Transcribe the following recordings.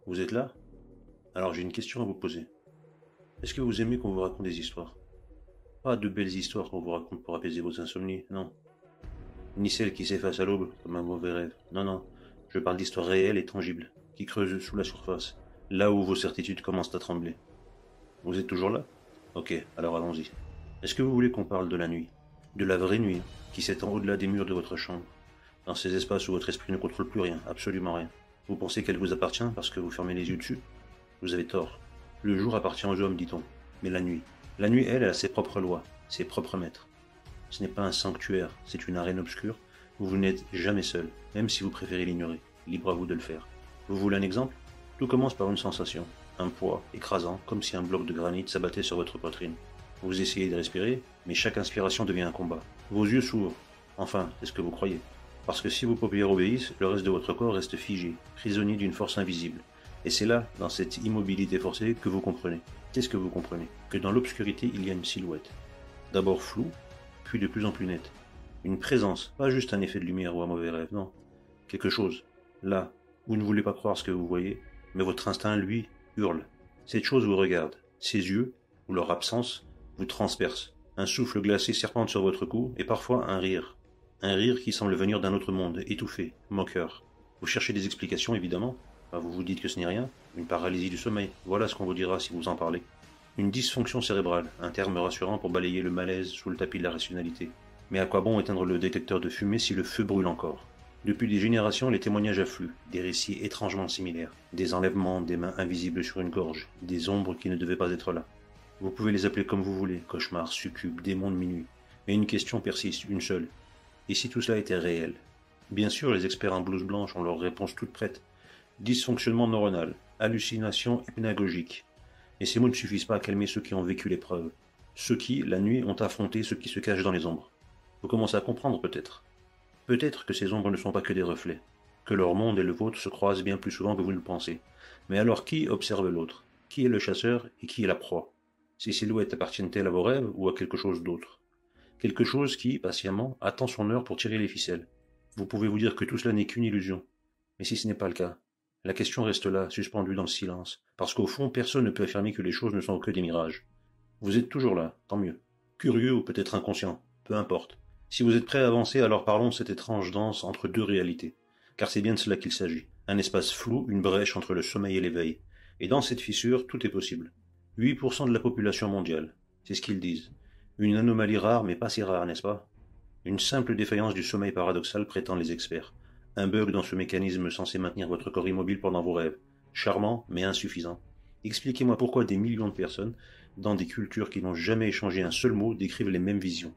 Vous êtes là? Alors j'ai une question à vous poser. Est-ce que vous aimez qu'on vous raconte des histoires? Pas de belles histoires qu'on vous raconte pour apaiser vos insomnies, non. Ni celles qui s'effacent à l'aube, comme un mauvais rêve. Non, non. Je parle d'histoires réelles et tangibles, qui creusent sous la surface, là où vos certitudes commencent à trembler. Vous êtes toujours là? Ok, alors allons-y. Est-ce que vous voulez qu'on parle de la nuit? De la vraie nuit, qui s'étend au-delà des murs de votre chambre, dans ces espaces où votre esprit ne contrôle plus rien, absolument rien. Vous pensez qu'elle vous appartient parce que vous fermez les yeux dessus? Vous avez tort. Le jour appartient aux hommes, dit-on. Mais la nuit, elle a ses propres lois, ses propres maîtres. Ce n'est pas un sanctuaire, c'est une arène obscure où vous n'êtes jamais seul, même si vous préférez l'ignorer. Libre à vous de le faire. Vous voulez un exemple? Tout commence par une sensation, un poids écrasant, comme si un bloc de granit s'abattait sur votre poitrine. Vous essayez de respirer, mais chaque inspiration devient un combat. Vos yeux s'ouvrent. Enfin, c'est ce que vous croyez. Parce que si vos paupières obéissent, le reste de votre corps reste figé, prisonnier d'une force invisible. Et c'est là, dans cette immobilité forcée, que vous comprenez. Qu'est-ce que vous comprenez? Que dans l'obscurité, il y a une silhouette. D'abord floue, puis de plus en plus nette. Une présence, pas juste un effet de lumière ou un mauvais rêve, non. Quelque chose. Là, vous ne voulez pas croire ce que vous voyez, mais votre instinct, lui, hurle. Cette chose vous regarde. Ses yeux, ou leur absence, vous transpercent. Un souffle glacé serpente sur votre cou, et parfois un rire. Un rire qui semble venir d'un autre monde, étouffé, moqueur. Vous cherchez des explications, évidemment. Vous vous dites que ce n'est rien, une paralysie du sommeil, voilà ce qu'on vous dira si vous en parlez. Une dysfonction cérébrale, un terme rassurant pour balayer le malaise sous le tapis de la rationalité. Mais à quoi bon éteindre le détecteur de fumée si le feu brûle encore? Depuis des générations, les témoignages affluent, des récits étrangement similaires, des enlèvements, des mains invisibles sur une gorge, des ombres qui ne devaient pas être là. Vous pouvez les appeler comme vous voulez, cauchemars, succubes, démons de minuit. Mais une question persiste, une seule. Et si tout cela était réel? Bien sûr, les experts en blouse blanche ont leur réponse toute prête. Dysfonctionnement neuronal, hallucination hypnagogique. Et ces mots ne suffisent pas à calmer ceux qui ont vécu l'épreuve. Ceux qui, la nuit, ont affronté ce qui se cache dans les ombres. Vous commencez à comprendre peut-être. Peut-être que ces ombres ne sont pas que des reflets. Que leur monde et le vôtre se croisent bien plus souvent que vous ne le pensez. Mais alors qui observe l'autre? Qui est le chasseur et qui est la proie? Ces silhouettes appartiennent-elles à vos rêves ou à quelque chose d'autre? Quelque chose qui, patiemment, attend son heure pour tirer les ficelles. Vous pouvez vous dire que tout cela n'est qu'une illusion. Mais si ce n'est pas le cas, la question reste là, suspendue dans le silence, parce qu'au fond, personne ne peut affirmer que les choses ne sont que des mirages. Vous êtes toujours là, tant mieux. Curieux ou peut-être inconscient, peu importe. Si vous êtes prêt à avancer, alors parlons de cette étrange danse entre deux réalités. Car c'est bien de cela qu'il s'agit. Un espace flou, une brèche entre le sommeil et l'éveil. Et dans cette fissure, tout est possible. 8% de la population mondiale, c'est ce qu'ils disent. Une anomalie rare, mais pas si rare, n'est-ce pas? Une simple défaillance du sommeil paradoxal, prétendent les experts. Un bug dans ce mécanisme censé maintenir votre corps immobile pendant vos rêves. Charmant, mais insuffisant. Expliquez-moi pourquoi des millions de personnes, dans des cultures qui n'ont jamais échangé un seul mot, décrivent les mêmes visions.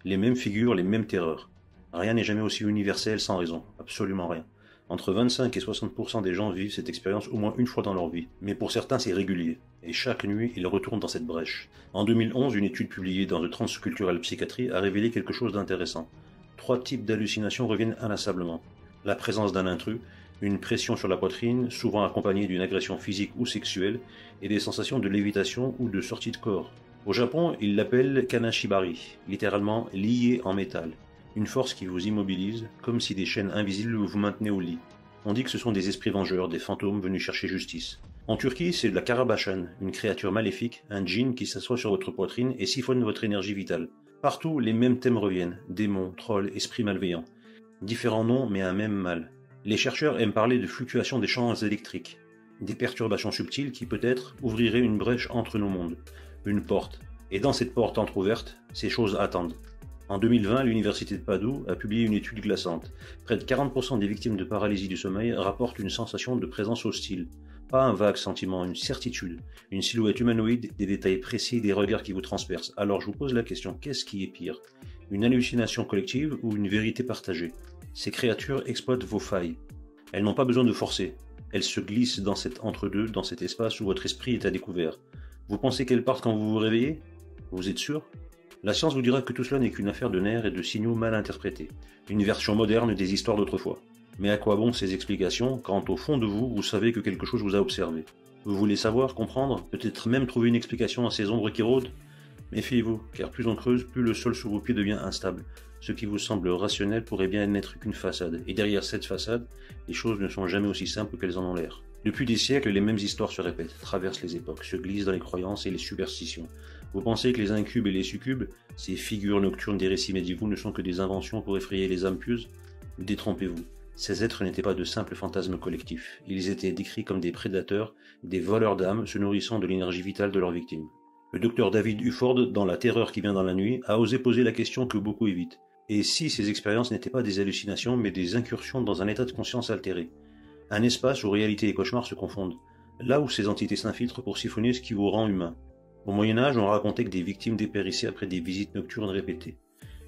Les mêmes figures, les mêmes terreurs. Rien n'est jamais aussi universel sans raison. Absolument rien. Entre 25 et 60% des gens vivent cette expérience au moins une fois dans leur vie. Mais pour certains, c'est régulier. Et chaque nuit, ils retournent dans cette brèche. En 2011, une étude publiée dans The Transcultural Psychiatry a révélé quelque chose d'intéressant. 3 types d'hallucinations reviennent inlassablement. La présence d'un intrus, une pression sur la poitrine, souvent accompagnée d'une agression physique ou sexuelle, et des sensations de lévitation ou de sortie de corps. Au Japon, ils l'appellent kanashibari, littéralement lié en métal. Une force qui vous immobilise, comme si des chaînes invisibles vous maintenaient au lit. On dit que ce sont des esprits vengeurs, des fantômes venus chercher justice. En Turquie, c'est de la Karabaşan, une créature maléfique, un djinn qui s'assoit sur votre poitrine et siphonne votre énergie vitale. Partout, les mêmes thèmes reviennent, démons, trolls, esprits malveillants. Différents noms, mais un même mal. Les chercheurs aiment parler de fluctuations des champs électriques, des perturbations subtiles qui, peut-être, ouvriraient une brèche entre nos mondes, une porte. Et dans cette porte entr'ouverte, ces choses attendent. En 2020, l'université de Padoue a publié une étude glaçante. Près de 40% des victimes de paralysie du sommeil rapportent une sensation de présence hostile. Pas un vague sentiment, une certitude, une silhouette humanoïde, des détails précis, des regards qui vous transpercent. Alors je vous pose la question, qu'est-ce qui est pire? Une hallucination collective ou une vérité partagée? Ces créatures exploitent vos failles. Elles n'ont pas besoin de forcer. Elles se glissent dans cet entre-deux, dans cet espace où votre esprit est à découvert. Vous pensez qu'elles partent quand vous vous réveillez? Vous êtes sûr? La science vous dira que tout cela n'est qu'une affaire de nerfs et de signaux mal interprétés. Une version moderne des histoires d'autrefois. Mais à quoi bon ces explications quand au fond de vous, vous savez que quelque chose vous a observé? Vous voulez savoir, comprendre, peut-être même trouver une explication à ces ombres qui rôdent? Méfiez-vous, car plus on creuse, plus le sol sous vos pieds devient instable. Ce qui vous semble rationnel pourrait bien n'être qu'une façade, et derrière cette façade, les choses ne sont jamais aussi simples qu'elles en ont l'air. Depuis des siècles, les mêmes histoires se répètent, traversent les époques, se glissent dans les croyances et les superstitions. Vous pensez que les incubes et les succubes, ces figures nocturnes des récits médiévaux, ne sont que des inventions pour effrayer les âmes pieuses? Détrompez-vous. Ces êtres n'étaient pas de simples fantasmes collectifs. Ils étaient décrits comme des prédateurs, des voleurs d'âmes se nourrissant de l'énergie vitale de leurs victimes. Le docteur David Uford, dans La terreur qui vient dans la nuit, a osé poser la question que beaucoup évitent. Et si ces expériences n'étaient pas des hallucinations, mais des incursions dans un état de conscience altéré? Un espace où réalité et cauchemar se confondent, là où ces entités s'infiltrent pour siphonner ce qui vous rend humain. Au Moyen-Âge, on racontait que des victimes dépérissaient après des visites nocturnes répétées.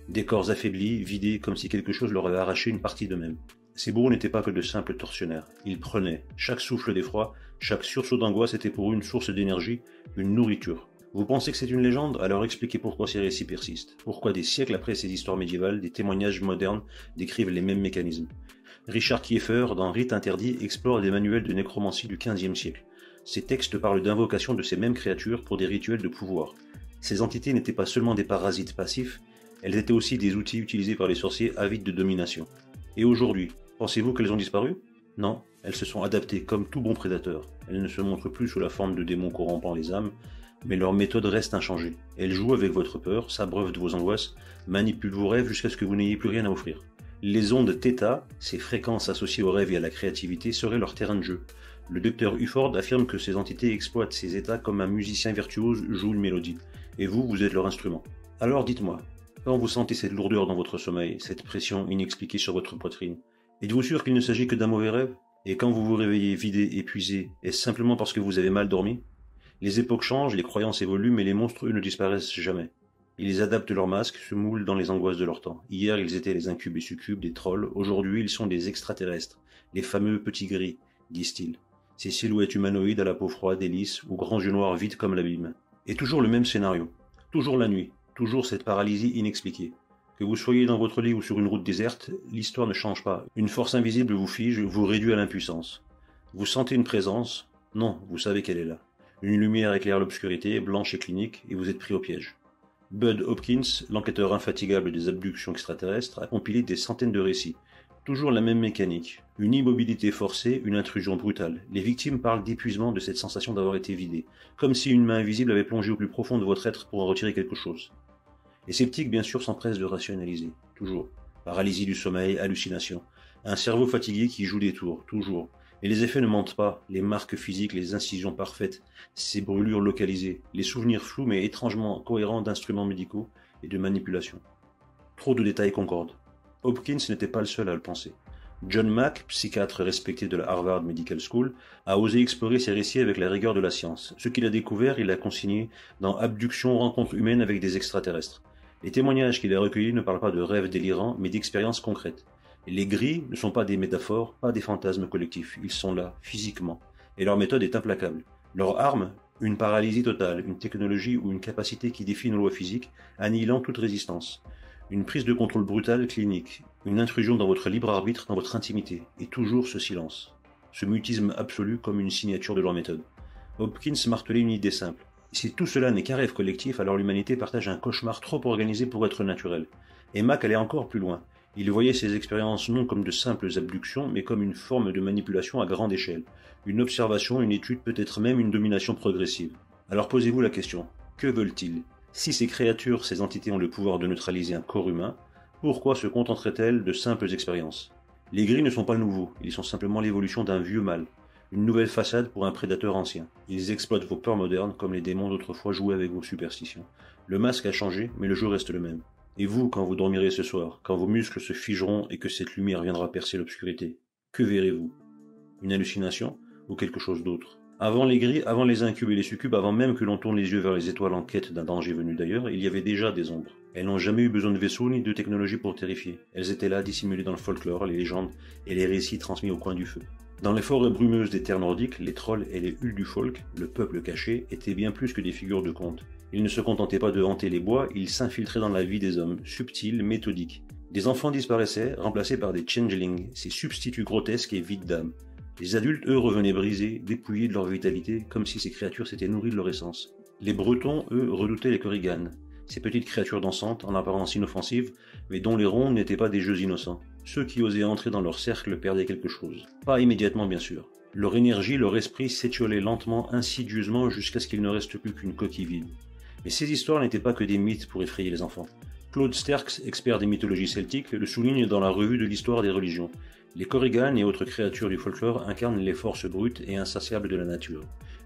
Des corps affaiblis, vidés, comme si quelque chose leur avait arraché une partie d'eux-mêmes. Ces bourreaux n'étaient pas que de simples tortionnaires. Ils prenaient. Chaque souffle d'effroi, chaque sursaut d'angoisse était pour eux une source d'énergie, une nourriture. Vous pensez que c'est une légende? Alors expliquez pourquoi ces récits persistent. Pourquoi des siècles après ces histoires médiévales, des témoignages modernes décrivent les mêmes mécanismes. Richard Kieffer, dans Rite interdit, explore des manuels de nécromancie du XVe siècle. Ces textes parlent d'invocation de ces mêmes créatures pour des rituels de pouvoir. Ces entités n'étaient pas seulement des parasites passifs, elles étaient aussi des outils utilisés par les sorciers avides de domination. Et aujourd'hui, pensez-vous qu'elles ont disparu? Non, elles se sont adaptées comme tout bon prédateur. Elles ne se montrent plus sous la forme de démons corrompant les âmes, mais leur méthode reste inchangée. Elles jouent avec votre peur, s'abreuvent de vos angoisses, manipulent vos rêves jusqu'à ce que vous n'ayez plus rien à offrir. Les ondes θ, ces fréquences associées aux rêves et à la créativité, seraient leur terrain de jeu. Le docteur Uford affirme que ces entités exploitent ces états comme un musicien virtuose joue une mélodie. Et vous êtes leur instrument. Alors dites-moi, quand vous sentez cette lourdeur dans votre sommeil, cette pression inexpliquée sur votre poitrine, êtes-vous sûr qu'il ne s'agit que d'un mauvais rêve? Et quand vous vous réveillez vidé, épuisé, est-ce simplement parce que vous avez mal dormi? Les époques changent, les croyances évoluent, mais les monstres, eux, ne disparaissent jamais. Ils adaptent leurs masques, se moulent dans les angoisses de leur temps. Hier, ils étaient les incubes et succubes, des trolls. Aujourd'hui, ils sont des extraterrestres. Les fameux petits gris, disent-ils. Ces silhouettes humanoïdes à la peau froide et lisse, aux grands yeux noirs vides comme l'abîme. Et toujours le même scénario. Toujours la nuit. Toujours cette paralysie inexpliquée. Que vous soyez dans votre lit ou sur une route déserte, l'histoire ne change pas. Une force invisible vous fige, vous réduit à l'impuissance. Vous sentez une présence? Non, vous savez qu'elle est là. Une lumière éclaire l'obscurité, blanche et clinique, et vous êtes pris au piège. Bud Hopkins, l'enquêteur infatigable des abductions extraterrestres, a compilé des centaines de récits. Toujours la même mécanique. Une immobilité forcée, une intrusion brutale. Les victimes parlent d'épuisement, de cette sensation d'avoir été vidées, comme si une main invisible avait plongé au plus profond de votre être pour en retirer quelque chose. Les sceptiques, bien sûr, s'empressent de rationaliser. Toujours. Paralysie du sommeil, hallucination. Un cerveau fatigué qui joue des tours. Toujours. Et les effets ne mentent pas. Les marques physiques, les incisions parfaites, ces brûlures localisées, les souvenirs flous mais étrangement cohérents d'instruments médicaux et de manipulation. Trop de détails concordent. Hopkins n'était pas le seul à le penser. John Mack, psychiatre respecté de la Harvard Medical School, a osé explorer ces récits avec la rigueur de la science. Ce qu'il a découvert, il l'a consigné dans Abduction, rencontre humaine avec des extraterrestres. Les témoignages qu'il a recueillis ne parlent pas de rêves délirants, mais d'expériences concrètes. Les gris ne sont pas des métaphores, pas des fantasmes collectifs, ils sont là, physiquement, et leur méthode est implacable. Leur arme, une paralysie totale, une technologie ou une capacité qui défie nos lois physiques, annihilant toute résistance. Une prise de contrôle brutale, clinique, une intrusion dans votre libre arbitre, dans votre intimité, et toujours ce silence. Ce mutisme absolu comme une signature de leur méthode. Hopkins martelait une idée simple. Si tout cela n'est qu'un rêve collectif, alors l'humanité partage un cauchemar trop organisé pour être naturel. Et Mack allait encore plus loin. Il voyait ces expériences non comme de simples abductions, mais comme une forme de manipulation à grande échelle. Une observation, une étude, peut-être même une domination progressive. Alors posez-vous la question, que veulent-ils? Si ces créatures, ces entités ont le pouvoir de neutraliser un corps humain, pourquoi se contenteraient-elles de simples expériences? Les gris ne sont pas nouveaux, ils sont simplement l'évolution d'un vieux mal. Une nouvelle façade pour un prédateur ancien. Ils exploitent vos peurs modernes comme les démons d'autrefois jouaient avec vos superstitions. Le masque a changé, mais le jeu reste le même. Et vous, quand vous dormirez ce soir, quand vos muscles se figeront et que cette lumière viendra percer l'obscurité, que verrez-vous? Une hallucination ou quelque chose d'autre? Avant les gris, avant les incubes et les succubes, avant même que l'on tourne les yeux vers les étoiles en quête d'un danger venu d'ailleurs, il y avait déjà des ombres. Elles n'ont jamais eu besoin de vaisseaux ni de technologie pour terrifier. Elles étaient là, dissimulées dans le folklore, les légendes et les récits transmis au coin du feu. Dans les forêts brumeuses des terres nordiques, les trolls et les Uldufolk, le peuple caché, étaient bien plus que des figures de conte. Ils ne se contentaient pas de hanter les bois, ils s'infiltraient dans la vie des hommes, subtils, méthodiques. Des enfants disparaissaient, remplacés par des changelings, ces substituts grotesques et vides d'âme. Les adultes, eux, revenaient brisés, dépouillés de leur vitalité, comme si ces créatures s'étaient nourries de leur essence. Les Bretons, eux, redoutaient les Korrigan, ces petites créatures dansantes, en apparence inoffensives, mais dont les ronds n'étaient pas des jeux innocents. Ceux qui osaient entrer dans leur cercle perdaient quelque chose. Pas immédiatement, bien sûr. Leur énergie, leur esprit s'étiolaient lentement, insidieusement, jusqu'à ce qu'il ne reste plus qu'une coquille vide. Mais ces histoires n'étaient pas que des mythes pour effrayer les enfants. Claude Sterks, expert des mythologies celtiques, le souligne dans la revue de l'histoire des religions. Les Korrigan et autres créatures du folklore incarnent les forces brutes et insatiables de la nature.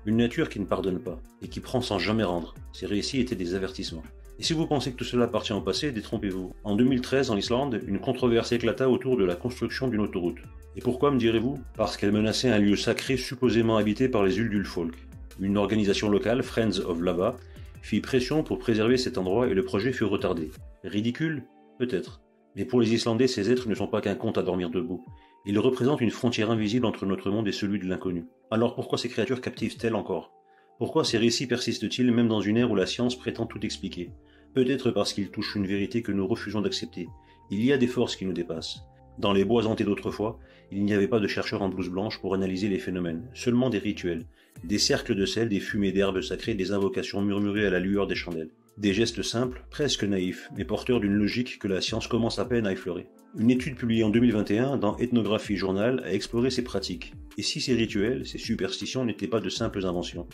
Une nature qui ne pardonne pas, et qui prend sans jamais rendre. Ces récits étaient des avertissements. Et si vous pensez que tout cela appartient au passé, détrompez-vous. En 2013, en Islande, une controverse éclata autour de la construction d'une autoroute. Et pourquoi, me direz-vous? Parce qu'elle menaçait un lieu sacré supposément habité par les Uldulfolk. Une organisation locale, Friends of Lava, fit pression pour préserver cet endroit et le projet fut retardé. Ridicule? Peut-être. Mais pour les Islandais, ces êtres ne sont pas qu'un conte à dormir debout. Ils représentent une frontière invisible entre notre monde et celui de l'inconnu. Alors pourquoi ces créatures captivent-elles encore? Pourquoi ces récits persistent-ils même dans une ère où la science prétend tout expliquer? Peut-être parce qu'ils touchent une vérité que nous refusons d'accepter. Il y a des forces qui nous dépassent. Dans les bois hantés d'autrefois, il n'y avait pas de chercheurs en blouse blanche pour analyser les phénomènes, seulement des rituels, des cercles de sel, des fumées d'herbes sacrées, des invocations murmurées à la lueur des chandelles. Des gestes simples, presque naïfs, mais porteurs d'une logique que la science commence à peine à effleurer. Une étude publiée en 2021 dans Ethnographie Journal a exploré ces pratiques. Et si ces rituels, ces superstitions n'étaient pas de simples inventions?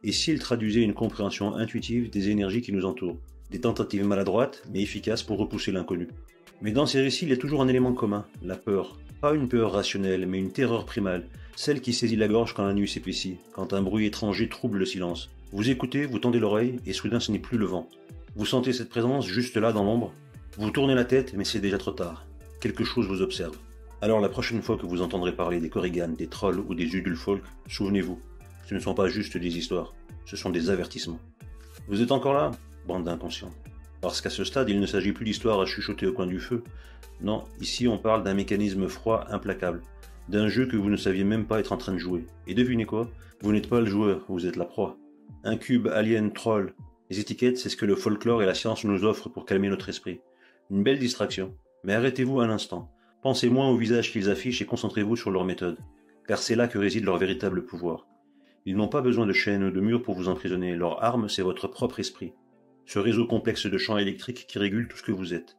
Et s'ils traduisaient une compréhension intuitive des énergies qui nous entourent? Des tentatives maladroites, mais efficaces pour repousser l'inconnu. Mais dans ces récits, il y a toujours un élément commun, la peur. Pas une peur rationnelle, mais une terreur primale, celle qui saisit la gorge quand la nuit s'épaissit, quand un bruit étranger trouble le silence. Vous écoutez, vous tendez l'oreille, et soudain ce n'est plus le vent. Vous sentez cette présence juste là dans l'ombre. Vous tournez la tête, mais c'est déjà trop tard. Quelque chose vous observe. Alors la prochaine fois que vous entendrez parler des Korrigan, des trolls ou des Uldulfolk, souvenez-vous, ce ne sont pas juste des histoires, ce sont des avertissements. Vous êtes encore là, bande d'inconscients? Parce qu'à ce stade, il ne s'agit plus d'histoires à chuchoter au coin du feu. Non, ici on parle d'un mécanisme froid implacable, d'un jeu que vous ne saviez même pas être en train de jouer. Et devinez quoi? Vous n'êtes pas le joueur, vous êtes la proie. Un cube, alien, troll. Les étiquettes, c'est ce que le folklore et la science nous offrent pour calmer notre esprit. Une belle distraction. Mais arrêtez-vous un instant. Pensez moins au visage qu'ils affichent et concentrez-vous sur leur méthode. Car c'est là que réside leur véritable pouvoir. Ils n'ont pas besoin de chaînes ou de murs pour vous emprisonner. Leur arme, c'est votre propre esprit. Ce réseau complexe de champs électriques qui régule tout ce que vous êtes.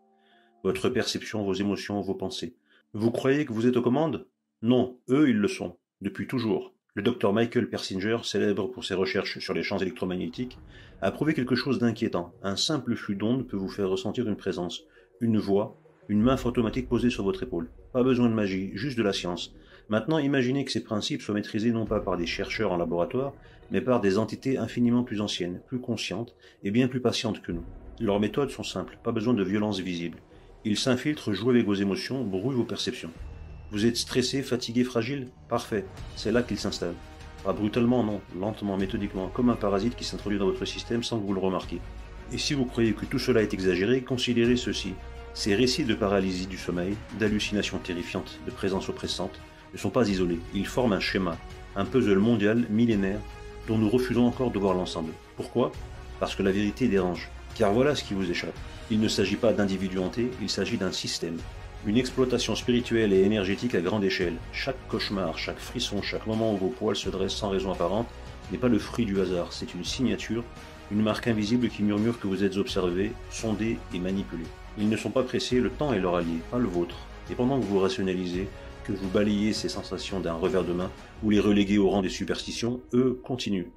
Votre perception, vos émotions, vos pensées. Vous croyez que vous êtes aux commandes? Non, eux, ils le sont. Depuis toujours. Le docteur Michael Persinger, célèbre pour ses recherches sur les champs électromagnétiques, a prouvé quelque chose d'inquiétant. Un simple flux d'ondes peut vous faire ressentir une présence, une voix, une main automatique posée sur votre épaule. Pas besoin de magie, juste de la science. Maintenant, imaginez que ces principes soient maîtrisés non pas par des chercheurs en laboratoire, mais par des entités infiniment plus anciennes, plus conscientes et bien plus patientes que nous. Leurs méthodes sont simples, pas besoin de violence visible. Ils s'infiltrent, jouent avec vos émotions, brouillent vos perceptions. Vous êtes stressé, fatigué, fragile? Parfait, c'est là qu'ils s'installent. Pas brutalement, non, lentement, méthodiquement, comme un parasite qui s'introduit dans votre système sans que vous le remarquiez. Et si vous croyez que tout cela est exagéré, considérez ceci. Ces récits de paralysie du sommeil, d'hallucinations terrifiantes, de présence oppressante, ne sont pas isolés. Ils forment un schéma, un puzzle mondial, millénaire, dont nous refusons encore de voir l'ensemble. Pourquoi? Parce que la vérité dérange. Car voilà ce qui vous échappe. Il ne s'agit pas d'individus hantés, il s'agit d'un système. Une exploitation spirituelle et énergétique à grande échelle. Chaque cauchemar, chaque frisson, chaque moment où vos poils se dressent sans raison apparente n'est pas le fruit du hasard, c'est une signature, une marque invisible qui murmure que vous êtes observé, sondé et manipulé. Ils ne sont pas pressés, le temps est leur allié, pas le vôtre. Et pendant que vous rationalisez, que vous balayez ces sensations d'un revers de main, ou les reléguez au rang des superstitions, eux continuent.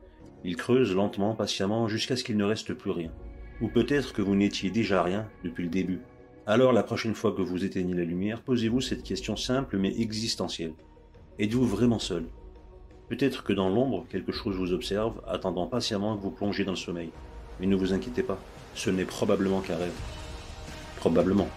Ils creusent lentement, patiemment, jusqu'à ce qu'il ne reste plus rien. Ou peut-être que vous n'étiez déjà rien depuis le début. Alors la prochaine fois que vous éteignez la lumière, posez-vous cette question simple mais existentielle. Êtes-vous vraiment seul? Peut-être que dans l'ombre, quelque chose vous observe, attendant patiemment que vous plongiez dans le sommeil. Mais ne vous inquiétez pas, ce n'est probablement qu'un rêve. Probablement.